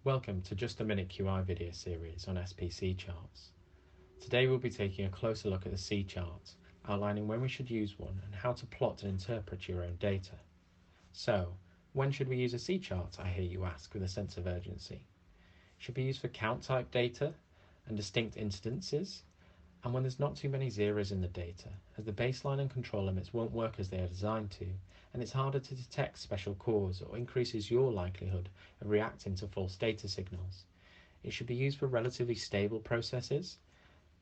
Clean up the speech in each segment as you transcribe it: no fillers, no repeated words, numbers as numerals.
Welcome to Just a Minute QI video series on SPC charts. Today we'll be taking a closer look at the C chart, outlining when we should use one and how to plot and interpret your own data. So, when should we use a C chart, I hear you ask with a sense of urgency. It should be used for count type data and distinct incidences, and when there's not too many zeros in the data, as the baseline and control limits won't work as they are designed to, and it's harder to detect special cause or increases your likelihood of reacting to false data signals. It should be used for relatively stable processes,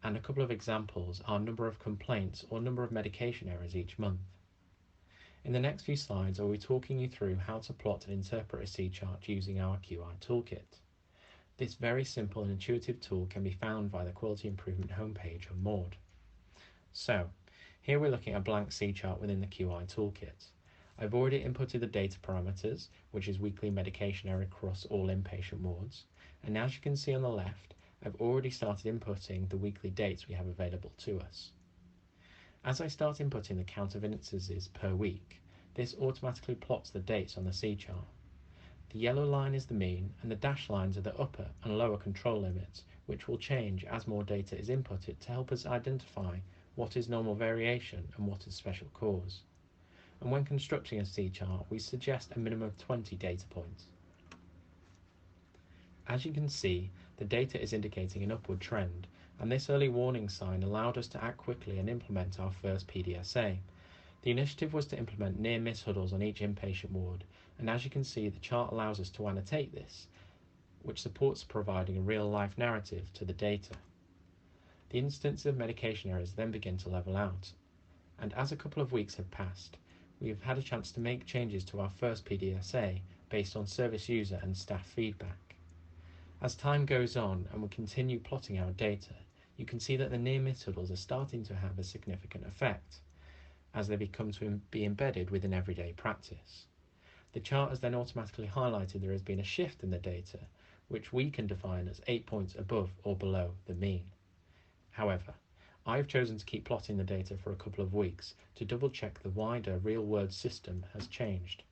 and a couple of examples are number of complaints or number of medication errors each month. In the next few slides, I'll be talking you through how to plot and interpret a C chart using our QI toolkit. This very simple and intuitive tool can be found via the Quality Improvement homepage on MAUD. So, here we're looking at a blank C chart within the QI toolkit. I've already inputted the data parameters, which is weekly medication error across all inpatient wards, and as you can see on the left, I've already started inputting the weekly dates we have available to us. As I start inputting the count of instances per week, this automatically plots the dates on the C chart. The yellow line is the mean, and the dashed lines are the upper and lower control limits, which will change as more data is inputted to help us identify what is normal variation and what is special cause. And when constructing a C chart, we suggest a minimum of 20 data points. As you can see, the data is indicating an upward trend, and this early warning sign allowed us to act quickly and implement our first PDSA. The initiative was to implement near-miss huddles on each inpatient ward, and as you can see, the chart allows us to annotate this, which supports providing a real-life narrative to the data. The instances of medication errors then begin to level out, and as a couple of weeks have passed, we have had a chance to make changes to our first PDSA based on service user and staff feedback. As time goes on and we continue plotting our data, you can see that the near-miss huddles are starting to have a significant effect, as they become to be embedded within everyday practice. The chart has then automatically highlighted there has been a shift in the data, which we can define as 8 points above or below the mean. However, I've chosen to keep plotting the data for a couple of weeks to double check the wider real-world system has changed.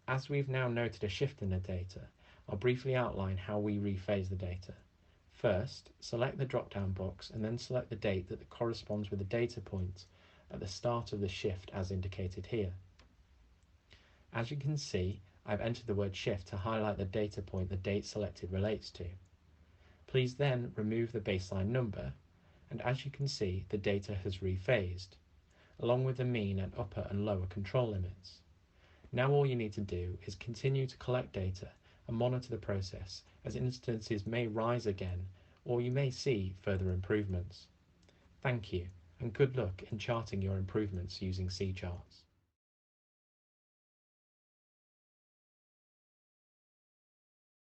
As we've now noted a shift in the data, I'll briefly outline how we rephase the data. First, select the drop-down box and then select the date that corresponds with the data point at the start of the shift as indicated here. As you can see, I've entered the word shift to highlight the data point the date selected relates to. Please then remove the baseline number, and as you can see, the data has rephased, along with the mean and upper and lower control limits. Now all you need to do is continue to collect data and monitor the process, as instances may rise again, or you may see further improvements. Thank you, and good luck in charting your improvements using C charts.